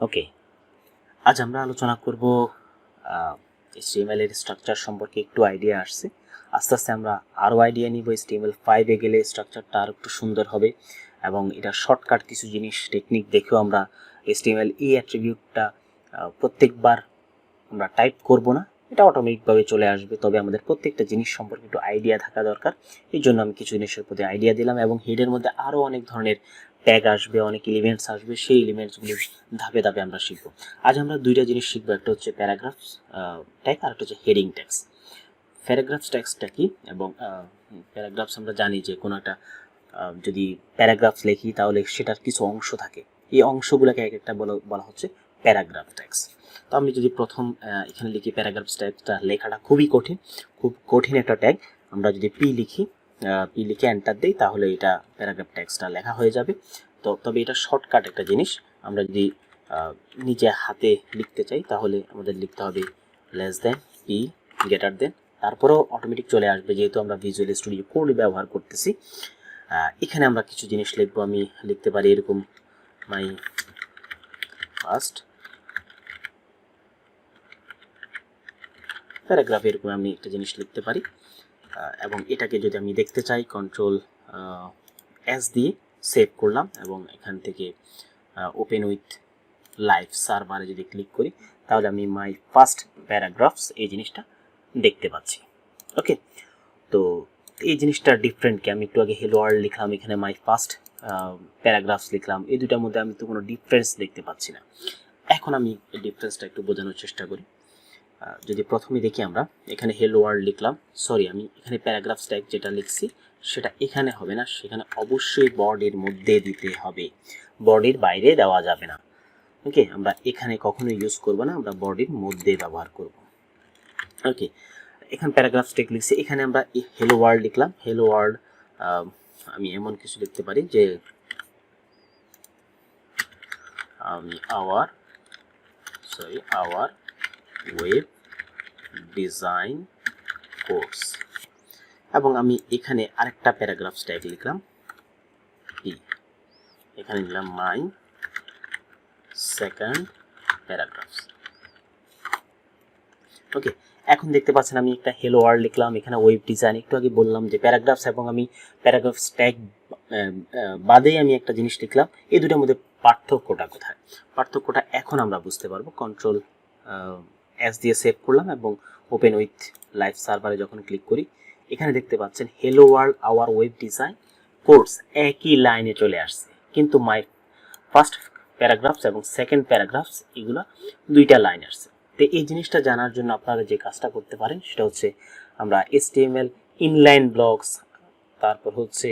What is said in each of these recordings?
ওকে, আজ আমরা আলোচনা করব HTML এর স্ট্রাকচার সম্পর্কে একটু আইডিয়া আসছে। আস্তে আস্তে আমরা আরও আইডিয়া নিব। HTML5 এ গেলে স্ট্রাকচারটা আরও একটু সুন্দর হবে এবং এটা শর্টকাট কিছু জিনিস টেকনিক দেখেও আমরা HTML অ্যাট্রিবিউটটা প্রত্যেকবার আমরা টাইপ করব না, এটা অটোমেটিকভাবে চলে আসবে। তবে আমাদের প্রত্যেকটা জিনিস সম্পর্কে একটু আইডিয়া থাকা দরকার। এই জন্য আমি কিছু জিনিসের প্রতি আইডিয়া দিলাম এবং হেডের মধ্যে আরও অনেক ধরনের ট্যাগ আসবে, অনেক এলিমেন্টস আসবে। সেই এলিমেন্টসগুলি ধাপে ধাপে আমরা শিখব। আজ আমরা দুইটা জিনিস শিখবো, একটা হচ্ছে প্যারাগ্রাফস ট্যাগ আর একটা হচ্ছে হেডিং ট্যাগস। প্যারাগ্রাফস ট্যাগসটা কি? এবং প্যারাগ্রাফস আমরা জানি যে কোনো একটা যদি প্যারাগ্রাফস লিখি তাহলে সেটার কিছু অংশ থাকে, এই অংশগুলোকে এক একটা বলা হচ্ছে প্যারাগ্রাফ ট্যাগস। তো আমি যদি প্রথম এখানে লিখি প্যারাগ্রাফস ট্যাগটা, লেখাটা খুব কঠিন একটা ট্যাগ। আমরা যদি পি লিখে এন্টার দিই তাহলে এটা প্যারাগ্রাফ ট্যাগসটা লেখা হয়ে যাবে। তবে এটা শর্টকাট একটা জিনিস। আমরা যদি নিজে হাতে লিখতে চাই তাহলে আমাদের লিখতে হবে less than P greater than, তারপরেও অটোমেটিক চলে আসবে যেহেতু আমরা ভিজুয়াল স্টুডিও কোড ব্যবহার করতেছি। এখানে আমরা কিছু জিনিস লিখবো। আমি লিখতে পারি এরকম মাই ফার্স্ট প্যারাগ্রাফ, এরকম আমি একটা জিনিস লিখতে পারি। এবং এটাকে যদি আমি দেখতে চাই কন্ট্রোল এস দিয়ে সেভ করলাম এবং এখান থেকে ওপেন উইথ লাইভ সার্ভারে যদি ক্লিক করি তাহলে আমি মাই ফার্স্ট প্যারাগ্রাফস এই জিনিসটা দেখতে পাচ্ছি। ওকে, তো এই জিনিসটা ডিফারেন্ট কি? আমি একটু আগে হেলো ওয়ার্ল্ড লিখলাম, এখানে মাই ফার্স্ট প্যারাগ্রাফস লিখলাম, এই দুটার মধ্যে আমি তো কোনো ডিফারেন্স দেখতে পাচ্ছি না। এখন আমি এই ডিফারেন্সটা একটু বোঝানোর চেষ্টা করি। যদি প্রথমে দেখি আমরা এখানে হেলো ওয়ার্ল্ড লিখলাম, সরি আমি এখানে প্যারাগ্রাফস ট্যাগ যেটা লিখছি সেটা এখানে হবে না, সেখানে অবশ্যই বডির মধ্যে দিতে হবে, বডির বাইরে দেওয়া যাবে না। ওকে, আমরা এখানে কখনোই ইউজ করব না, আমরা বডির মধ্যে ব্যবহার করব। ওকে, এখানে প্যারাগ্রাফস ট্যাগ লিখছি, এখানে আমরা হেলো ওয়ার্ল্ড লিখলাম। হেলো ওয়ার্ল্ড আমি এমন কিছু লিখতে পারি যে আমি আওয়ার ওয়েব ডিজাইন কোর্স, এবং আমি এখানে আরেকটা প্যারাগ্রাফস ট্যাগ লিখলাম পি, এখানে নিলাম মাই সেকেন্ড প্যারাগ্রাফস। ওকে, এখন দেখতে পাচ্ছেন আমি একটা হেলো ওয়ার্ল্ড লিখলাম, এখানে ওয়েব ডিজাইন। একটু আগে বললাম যে প্যারাগ্রাফস এবং আমি প্যারাগ্রাফস ট্যাগ বাদেই আমি একটা জিনিস লিখলাম, এই দুটোর মধ্যে পার্থক্যটা কোথায়? পার্থক্যটা এখন আমরা বুঝতে পারবো। কন্ট্রোল এস দিয়ে সেভ করলাম এবং ওপেন উইথ লাইভ সার্ভারে যখন ক্লিক করি এখানে দেখতে পাচ্ছেন hello world our web design course একই লাইনে চলে আসছে, কিন্তু মাই ফার্স্ট প্যারাগ্রাফস এবং সেকেন্ড প্যারাগ্রাফস এগুলো দুইটা লাইন আসছে। তো এই জিনিসটা জানার জন্য আপনারা যে কাজটা করতে পারেন সেটা হচ্ছে আমরা HTML ইনলাইন ব্লকস, তারপর হচ্ছে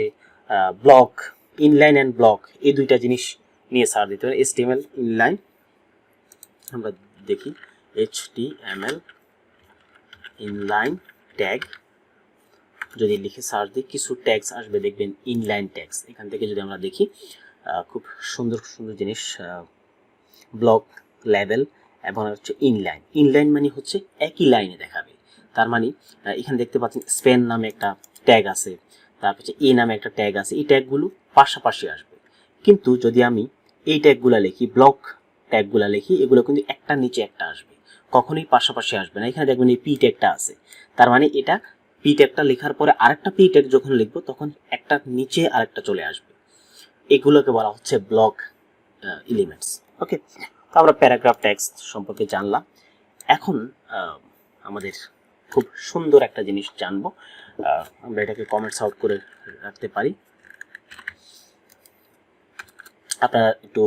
ব্লক ইনলাইন অ্যান্ড ব্লক, এই দুইটা জিনিস নিয়ে সার্চ দিতে পারেন। HTML ইনলাইন আমরা দেখি HTML ইনলাইন ট্যাগ যদি লিখে সার্চ দিই কিছু ট্যাগস আসবে, দেখবেন ইনলাইন ট্যাগস। এখান থেকে যদি আমরা দেখি খুব সুন্দর সুন্দর জিনিস, ব্লক লেভেল এবং হচ্ছে ইনলাইন মানে হচ্ছে একই লাইনে দেখাবে। তার মানে এখানে দেখতে পাচ্ছেন স্পেন নামে একটা ট্যাগ আছে, তারপর হচ্ছে নামে একটা ট্যাগ আছে, এই ট্যাগগুলো পাশাপাশি আসবে। কিন্তু যদি আমি এই ট্যাগগুলো লিখি, ব্লক ট্যাগগুলো লিখি, এগুলো কিন্তু একটা নিচে একটা আসবে, কখনোই পাশাপাশি আসবে না। এখানে দেখবেন এই পি ট্যাগটা আছে, তার মানে এটা পি ট্যাগটা লেখার পরে আরেকটা পি ট্যাগ যখন লিখবো তখন একটা নিচে আরেকটা চলে আসবে। এগুলোকে বলা হচ্ছে ব্লক এলিমেন্টস। ওকে, তো আমরা প্যারাগ্রাফ ট্যাগস সম্পর্কে জানলাম। এখন আমাদের খুব সুন্দর একটা জিনিস জানবো, আমরা এটাকে কমেন্টস আউট করে রাখতে পারি। আপনারা একটু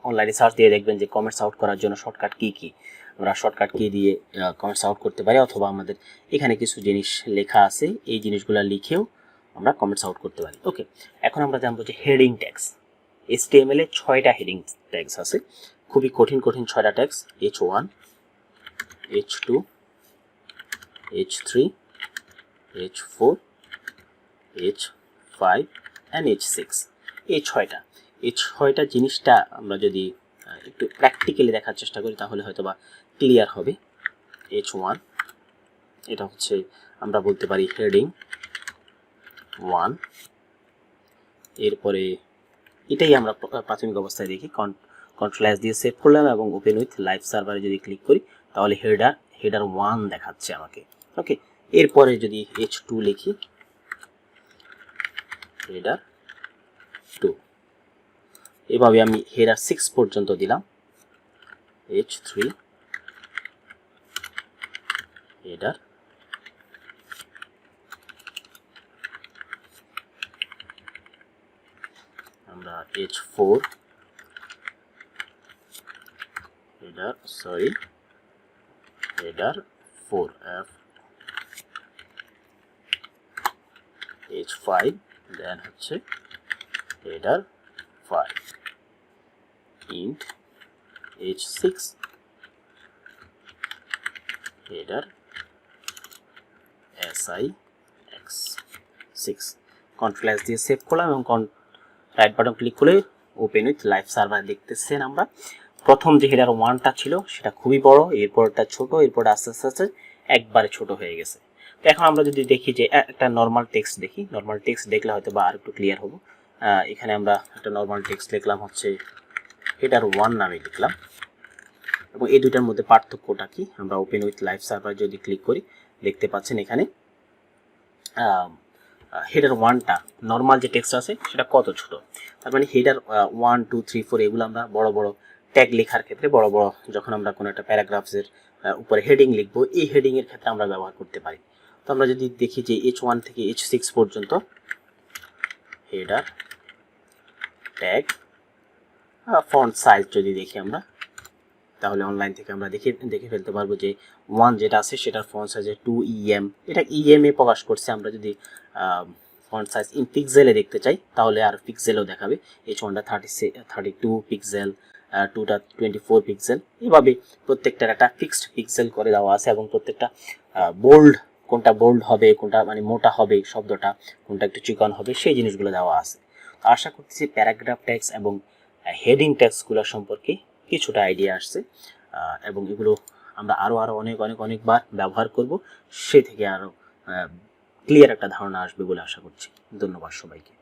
অনলাইনে সার্চ দিয়ে দেখবেন যে কমেন্টস আউট করার জন্য শর্টকাট কি আমরা শর্টকাট কি দিয়ে কমেন্টস আউট করতে পারি, অথবা আমাদের এখানে কিছু জিনিস লেখা আছে, এই জিনিসগুলো লিখেও আমরা কমেন্টস আউট করতে পারি। ওকে, এখন আমরা জানবো যে হেডিং ট্যাগস। HTML এ 6টা হেডিং ট্যাগস আছে, খুবই কঠিন 6টা tags, H1 H2 H3 H4 H5 and H6, এই 6টা জিনিসটা আমরা যদি একটু প্র্যাকটিক্যালি দেখার চেষ্টা করি তাহলে হয়তো বা ক্লিয়ার হবে। H1 এটা হচ্ছে আমরা বলতে পারি হেডিং 1, এরপরে এটাই আমরা প্রাথমিক অবস্থায় দেখি কন্ট্রোল S দিয়ে সেভ করলাম এবং ওপেন উইথ লাইভ সার্ভারে যদি ক্লিক করি তাহলে হেডার 1 দেখাচ্ছে আমাকে। ওকে, এরপরে যদি h2 লিখি, হেডার 2, এভাবে আমি হেডার 6 পর্যন্ত দিলাম, h3, হেডার, আমরা h4, হেডার হেডার 4, h5, দেন হচ্ছে header 5, int h6, header six, control S দিয়ে সেভ করলাম এবং রাইট বাটন ক্লিক করে ওপেন উইথ লাইভ সার্ভার দেখতেছেন। আমরা প্রথম যে হেডার 1টা ছিল সেটা খুবই বড়, এরপরটা ছোট, এরপর আস্তে আস্তে একবারে ছোট হয়ে গেছে। তো এখন আমরা যদি দেখি যে একটা নর্মাল টেক্সট দেখি, নর্মাল টেক্সট দেখলে হয়তো বা আর একটু ক্লিয়ার হবো। এখানে আমরা একটা নর্মাল টেক্সট লিখলাম, হচ্ছে হেডার 1 নামে লিখলাম, এবং এই দুইটার মধ্যে পার্থক্যটা কি আমরা ওপেন উইথ লাইভ সার্ভার যদি ক্লিক করি দেখতে পাচ্ছেন এখানে হেডার 1টা নর্মাল যে টেক্সট আছে সেটা কত ছোট। তার মানে হেডার 1, 2, 3, 4 এগুলো আমরা বড় বড় ট্যাগ লেখার ক্ষেত্রে, বড় বড় যখন আমরা কোনো একটা প্যারাগ্রাফসের উপরে হেডিং লিখবো, এই হেডিং এর ক্ষেত্রে আমরা ব্যবহার করতে পারি। তো আমরা যদি দেখি যে h1 থেকে h6 পর্যন্ত হেডার ট্যাগ, ফন্ট সাইজ যদি দেখি আমরা, তাহলে অনলাইন থেকে আমরা দেখে ফেলতে পারবো যে 1 যেটা আছে সেটার ফন্ট সাইজ 2em, এটা em এ প্রকাশ করছে। আমরা যদি ফন্ট সাইজ ইন পিক্সেলে দেখতে চাই তাহলে আর পিক্সেলও দেখাবে, h1টা 32 পিক্সেল, 2টা 24 পিক্সেল, এভাবে প্রত্যেকটার একটা ফিক্সড পিক্সেল করে দেওয়া আছে, এবং প্রত্যেকটা বোল্ড, কোনটা বোল্ড হবে, কোনটা মানে মোটা হবে শব্দটা, কোনটা একটু চিকন হবে, সেই জিনিসগুলো দেওয়া আছে। আশা করতেছি প্যারাগ্রাফ ট্যাগস এবং হেডিং ট্যাগসগুলো সম্পর্কে কিছুটা আইডিয়া আসছে, এবং এগুলো আমরা আরও অনেকবার ব্যবহার করব, সে থেকে আরও ক্লিয়ার একটা ধারণা আসবে বলে আশা করছি। ধন্যবাদ সবাইকে।